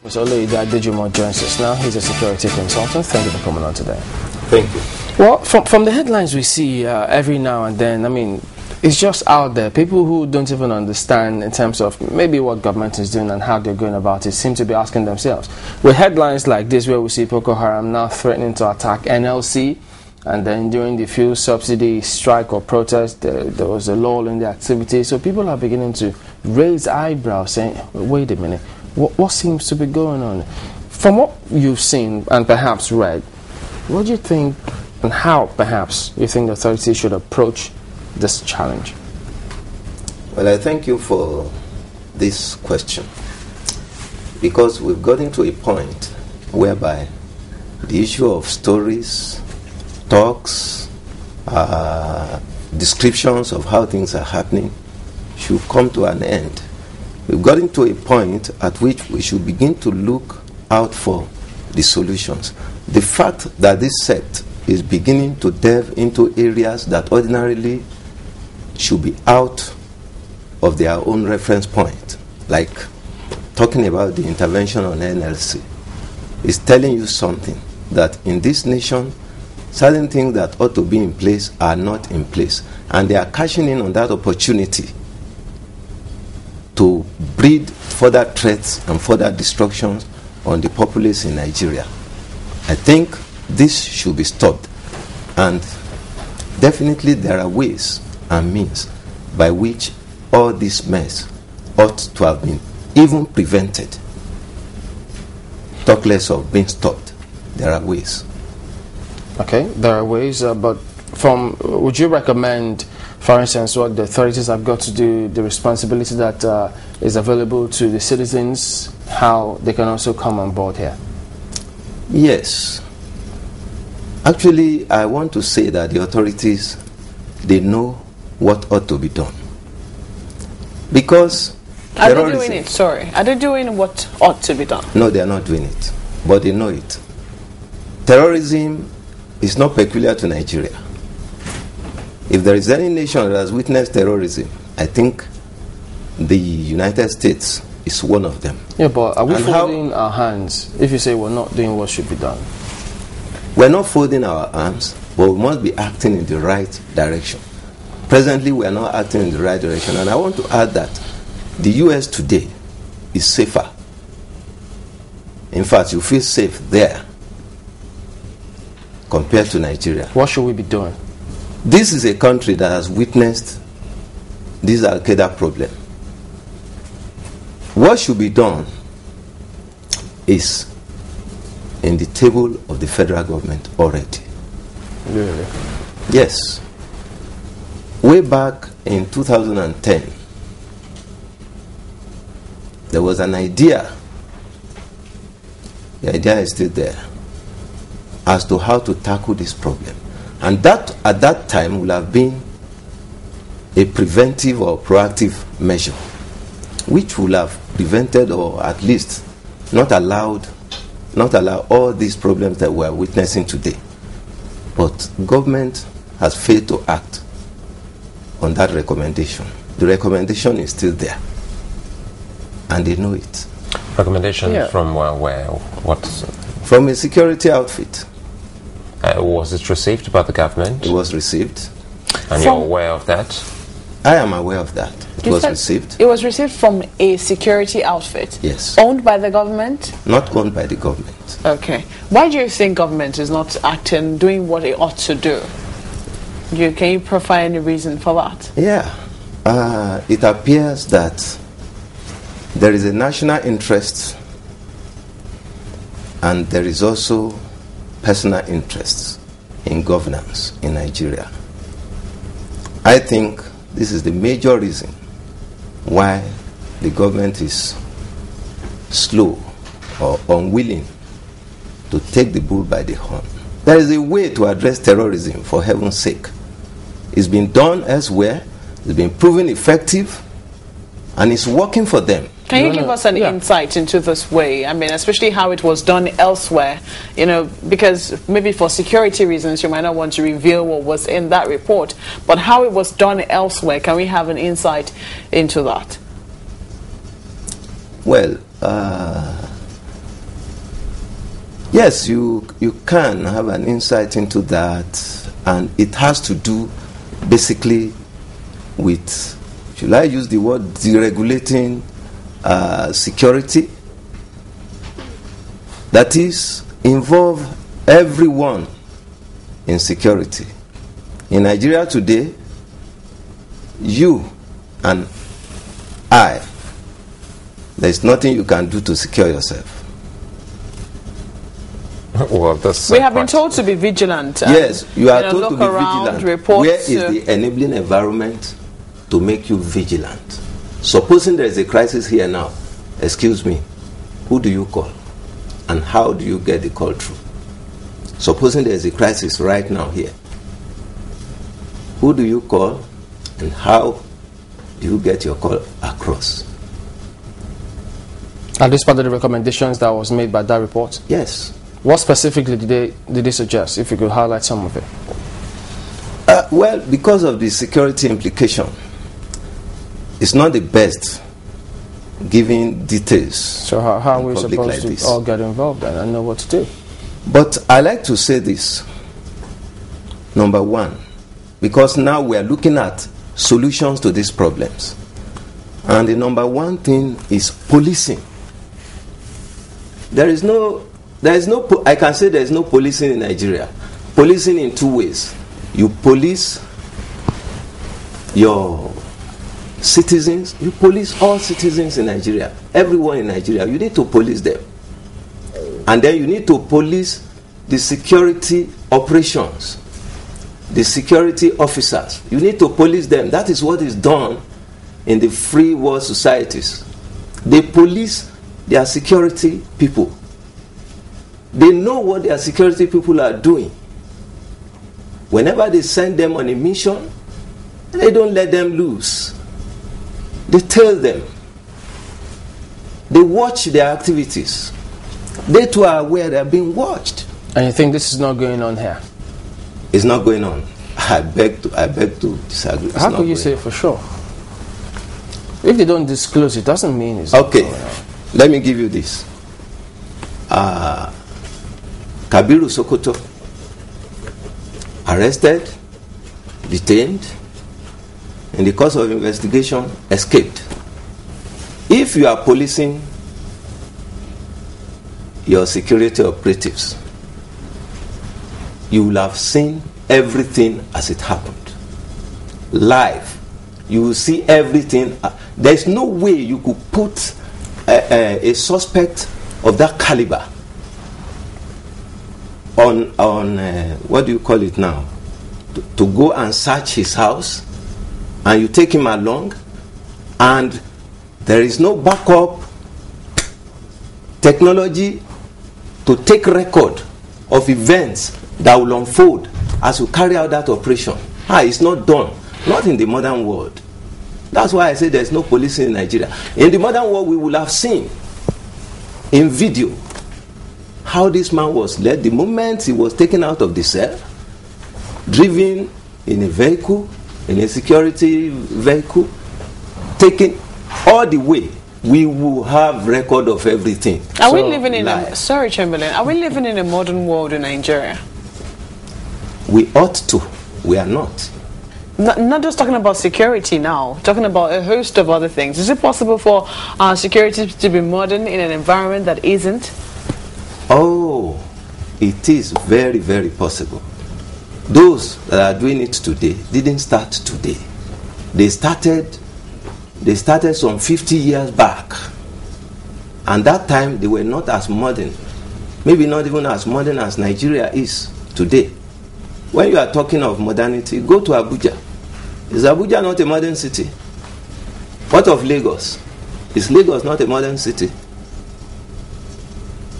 Mr. Oloyede Adejumo joins us now. He's a security consultant. Thank you for coming on today. Thank you. Well, from the headlines we see every now and then, I mean, it's just out there. People who don't even understand in terms of maybe what government is doing and how they're going about it seem to be asking themselves. With headlines like this where we see Boko Haram now threatening to attack NLC, and then during the fuel subsidy strike or protest, there was a lull in the activity. So people are beginning to raise eyebrows saying, wait a minute, what seems to be going on? From what you've seen and perhaps read, what do you think and how perhaps you think the authorities should approach this challenge? Well, I thank you for this question, because we've gotten to a point whereby the issue of stories, talks, descriptions of how things are happening should come to an end. We've gotten to a point at which we should begin to look out for the solutions. The fact that this sect is beginning to delve into areas that ordinarily should be out of their own reference point, like talking about the intervention on NLC, is telling you something, that in this nation, certain things that ought to be in place are not in place, and they are cashing in on that opportunity to breed further threats and further destructions on the populace in Nigeria. I think this should be stopped, and definitely there are ways and means by which all this mess ought to have been even prevented. Talk less of being stopped. There are ways. Okay, there are ways, but would you recommend, for instance, what the authorities have got to do, the responsibility that is available to the citizens, how they can also come on board here? Yes. Actually, I want to say that the authorities, they know what ought to be done. Because are they doing it? Sorry. Are they doing what ought to be done? No, they are not doing it, but they know it. Terrorism is not peculiar to Nigeria. If there is any nation that has witnessed terrorism, I think the United States is one of them. Yeah, but are we folding our hands if you say we're not doing what should be done? We're not folding our arms, but we must be acting in the right direction. Presently, we are not acting in the right direction, and I want to add that the US today is safer. In fact, you feel safe there compared to Nigeria. What should we be doing? This is a country that has witnessed this Al-Qaeda problem. What should be done is in the table of the federal government already. Really? Yes. Way back in 2010, there was an idea, the idea is still there, as to how to tackle this problem. And that, at that time, would have been a preventive or proactive measure, which would have prevented, or at least not allow all these problems that we are witnessing today. But government has failed to act on that recommendation. The recommendation is still there, and they know it. Recommendation from where? What? From a security outfit. Was it received by the government? It was received. And you're aware of that? I am aware of that. It was received. It was received from a security outfit? Yes. Owned by the government? Not owned by the government. Okay. Why do you think government is not acting, doing what it ought to do? Can you provide any reason for that? Yeah. It appears that there is a national interest, and there is also personal interests in governance in Nigeria. I think this is the major reason why the government is slow or unwilling to take the bull by the horn. There is a way to address terrorism, for heaven's sake. It's been done elsewhere, it's been proven effective, and it's working for them. Can you give us an insight into this way? I mean, especially how it was done elsewhere, you know, because maybe for security reasons you might not want to reveal what was in that report, but how it was done elsewhere, can we have an insight into that? Well, Yes, you can have an insight into that, and it has to do basically with, should I use the word deregulating security? That is, involve everyone in security. In Nigeria today, you and I, there's nothing you can do to secure yourself. Well, that's we have been told to be vigilant. Yes, you are told to be vigilant. Reports, where is the enabling environment to make you vigilant? Supposing there is a crisis here now, excuse me, who do you call? And how do you get the call through? Supposing there is a crisis right now here, who do you call and how do you get your call across? Are these part of the recommendations that was made by that report? Yes. What specifically did they suggest, if you could highlight some of it? Well, because of the security implication, it's not the best giving details. So how are we supposed to all get involved and know what to do? But I like to say this. Number one, because now we are looking at solutions to these problems. And the number one thing is policing. I can say there is no policing in Nigeria. Policing in two ways. You police your citizens, you police all citizens in Nigeria, everyone in Nigeria. You need to police them. And then you need to police the security operations, the security officers. You need to police them. That is what is done in the free world societies. They police their security people. They know what their security people are doing. Whenever they send them on a mission, they don't let them loose. They tell them. They watch their activities. They too are aware they are being watched. And you think this is not going on here? It's not going on. I beg to disagree. How could you say for sure? If they don't disclose, it doesn't mean it's okay. Not going on. Let me give you this. Kabiru Sokoto, arrested, detained, in the course of investigation, escaped. If you are policing your security operatives, you will have seen everything as it happened. Live. You will see everything. There is no way you could put a suspect of that caliber on what do you call it now, to go and search his house, and you take him along, and there is no backup technology to take record of events that will unfold as you carry out that operation. It's not done. Not in the modern world. That's why I say there's no policing in Nigeria. In the modern world, we will have seen in video how this man was led the moment he was taken out of the cell, driven in a vehicle, in a security vehicle, taken all the way. We will have record of everything. Are we living in sorry, Chamberlain, are we living in a modern world in Nigeria? We ought to. We are not. Not just talking about security now, talking about a host of other things. Is it possible for our security to be modern in an environment that isn't? Oh, it is very, very possible. Those that are doing it today didn't start today. They started some 50 years back. And that time they were not as modern. Maybe not even as modern as Nigeria is today. When you are talking of modernity, go to Abuja. Is Abuja not a modern city? What of Lagos? Is Lagos not a modern city?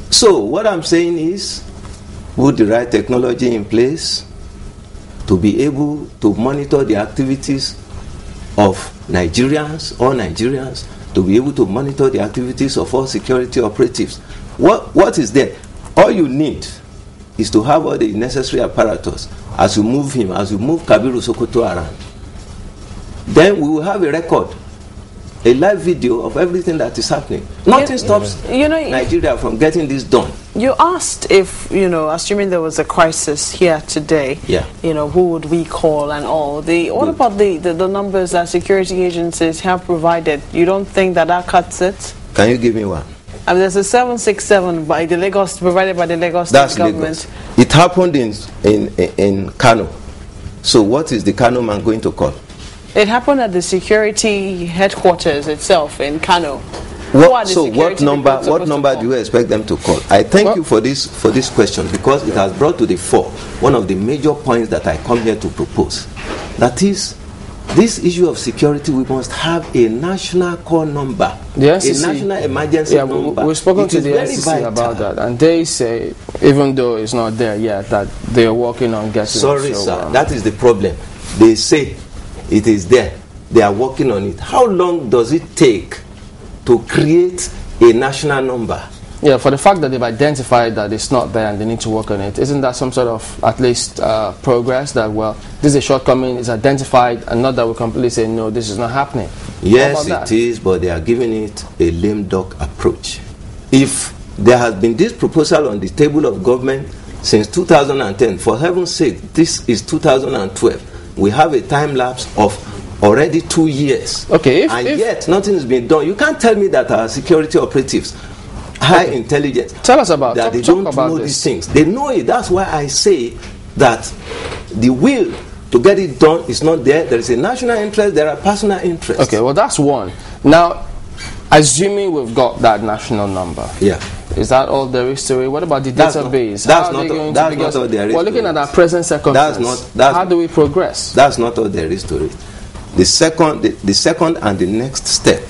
So what I'm saying is, put the right technology in place to be able to monitor the activities of Nigerians, all Nigerians, to be able to monitor the activities of all security operatives. What is there? All you need is to have all the necessary apparatus as you move him, as you move Kabiru Sokoto around. Then we will have a record a live video of everything that is happening. Nothing stops Nigeria from getting this done. You asked if, assuming there was a crisis here today, who would we call and all. What about the numbers that security agencies have provided? You don't think that cuts it? Can you give me one? I mean, there's a 767 by the provided by the Lagos State government. Lagos. It happened in Kano. So what is the Kano man going to call? It happened at the security headquarters itself in Kano. What number do you expect them to call? I thank you for this question, because it has brought to the fore one of the major points that I come here to propose. That is, this issue of security, we must have a national call number, a national emergency number. We've spoken to the NCC about that, and they say, even though it's not there yet, that they are working on getting it. Sorry, sir, that is the problem. They say it is there. They are working on it. How long does it take to create a national number? Yeah, for the fact that they've identified that it's not there and they need to work on it, isn't that some sort of, at least, progress that, well, this is a shortcoming, it's identified, and not that we completely say, no, this is not happening? Yes, it is, but they are giving it a lame duck approach. If there has been this proposal on the table of government since 2010, for heaven's sake, this is 2012, we have a time lapse of already 2 years. Okay, yet nothing has been done. You can't tell me that our security operatives, high intelligence, tell us about that they don't know these things. They know it. That's why I say that the will to get it done is not there. There is a national interest, there are personal interests. Okay, well, that's one. Now, assuming we've got that national number, is that all there is to it? What about the database? That's not all there is. We're looking at our present circumstances. How do we progress? That's not all there is to it. The second and the next step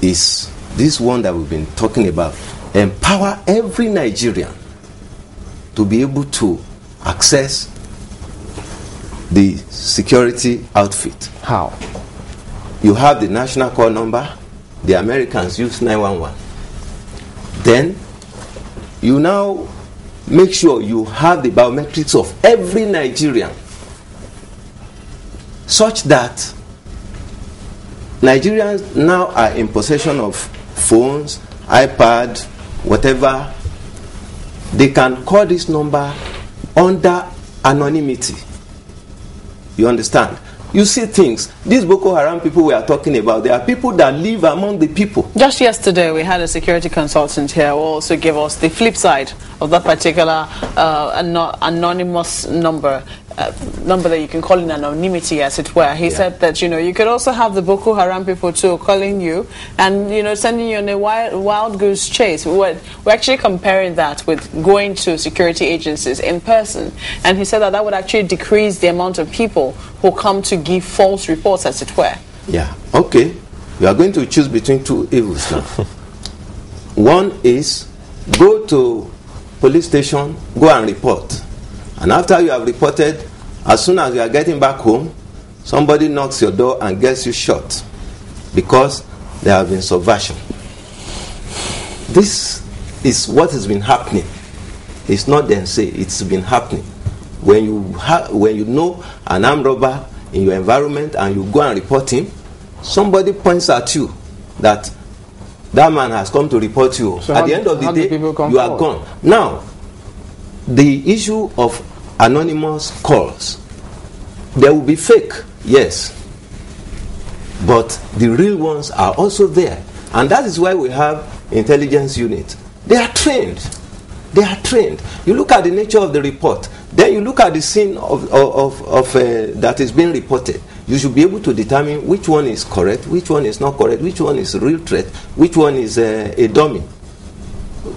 is this one that we've been talking about. Empower every Nigerian to be able to access the security outfit. How? You have the national call number. The Americans use 911. Then you now make sure you have the biometrics of every Nigerian, such that Nigerians now are in possession of phones, iPad, whatever. They can call this number under anonymity. You understand? You see things. These Boko Haram people we are talking about, they are people that live among the people. Just yesterday, we had a security consultant here who also gave us the flip side of that particular anonymous number that you can call in anonymity, as it were. He said that, you could also have the Boko Haram people too calling you and, sending you on a wild goose chase. We're actually comparing that with going to security agencies in person. And he said that would actually decrease the amount of people who come to give false reports, as it were. Yeah, okay. You are going to choose between two evils now. One is go to police station, go and report. And after you have reported, as soon as you are getting back home, somebody knocks your door and gets you shot because there have been subversion. This is what has been happening. It's not then say, it's been happening. When you know an armed robber in your environment and you go and report him, somebody points at you that man has come to report you. So at the end of the day, you are gone. Now, the issue of anonymous calls, there will be fake, yes, but the real ones are also there, and that is why we have intelligence units. They are trained. You look at the nature of the report, then you look at the scene of that is being reported. You should be able to determine which one is correct, which one is not correct, which one is a real threat, which one is a dummy.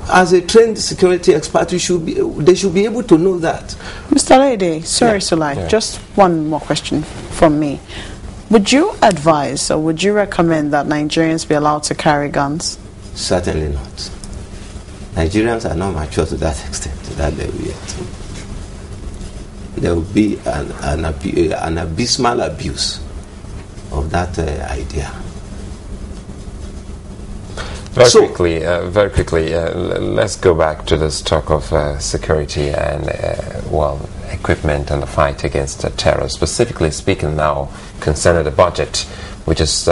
As a trained security expert, they should be able to know that. Mr. Oloyede, sorry to lie, just one more question from me. Would you advise or would you recommend that Nigerians be allowed to carry guns? Certainly not. Nigerians are not mature to that extent, to that level yet. There will be an abysmal abuse of that idea. Very quickly, let's go back to this talk of security and, equipment and the fight against terror. Specifically speaking now, concerning the budget, which is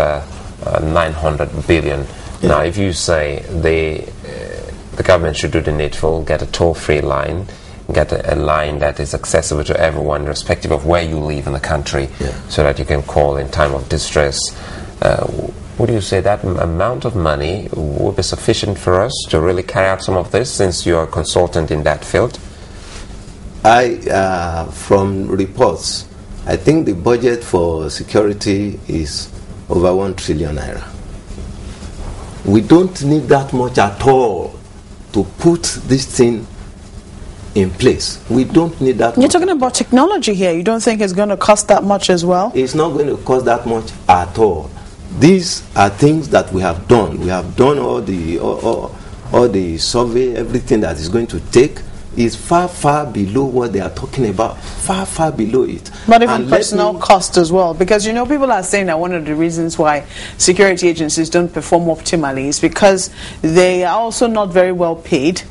900 billion. Yeah. Now, if you say the government should do the needful, get a toll-free line, get a line that is accessible to everyone, irrespective of where you live in the country, so that you can call in time of distress. Would you say that amount of money would be sufficient for us to really carry out some of this, since you are a consultant in that field? From reports, I think the budget for security is over 1 trillion naira. We don't need that much at all to put this thing in place. We don't need that much. You're talking about technology here. You don't think it's going to cost that much as well? It's not going to cost that much at all. These are things that we have done. We have done all the survey, everything that is going to take is far, far below what they are talking about. Far, far below it. But even personnel cost as well. Because, you know, people are saying that one of the reasons why security agencies don't perform optimally is because they are also not very well paid.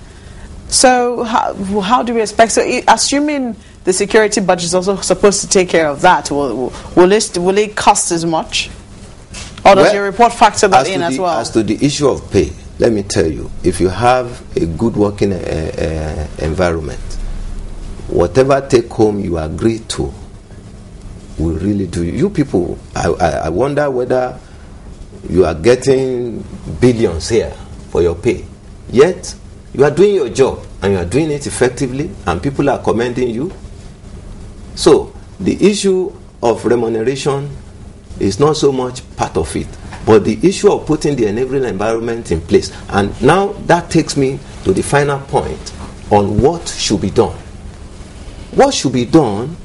So how do we expect? So assuming the security budget is also supposed to take care of that, will it cost as much? Or does your report factor that in as well? As to the issue of pay, let me tell you, if you have a good working environment, whatever take home you agree to will really do. You people, I wonder whether you are getting billions here for your pay, yet you are doing your job and you are doing it effectively and people are commending you. So the issue of remuneration is not so much part of it, but the issue of putting the enabling environment in place. And now that takes me to the final point on what should be done. What should be done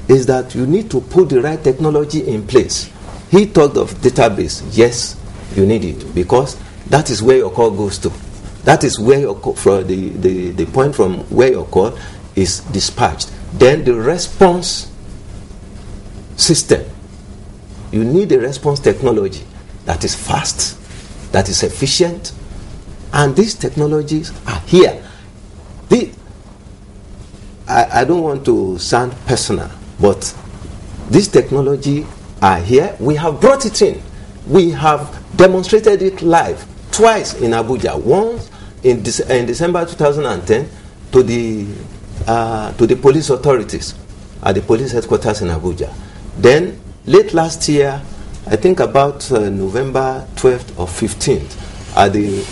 is that you need to put the right technology in place. He talked of database. Yes, you need it, because that is where your call goes to. That is where your call, for the point from where your call is dispatched. Then the response system. You need a response technology that is fast, that is efficient, and these technologies are here. I don't want to sound personal, but these technology are here. We have brought it in. We have demonstrated it live twice in Abuja. Once in December 2010 to the police authorities at the police headquarters in Abuja. Then late last year, I think about November 12th or 15th, at the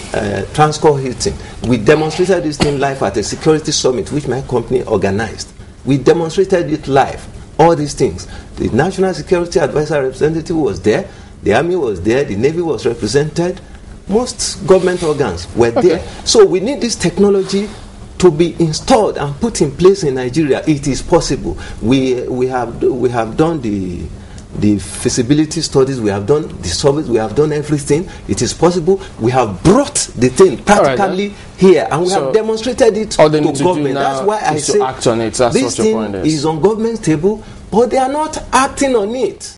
Transcorp Hilton, we demonstrated this thing live at a security summit which my company organized. We demonstrated it live, all these things. The National Security Advisor representative was there, the Army was there, the Navy was represented, most government organs were there. So we need this technology to be installed and put in place in Nigeria. It is possible. We have done the feasibility studies, we have done the surveys, we have done everything. It is possible. We have brought the thing practically here, and we have demonstrated it to government. That's why I say to act on it. That's this thing is on government's table, but they are not acting on it.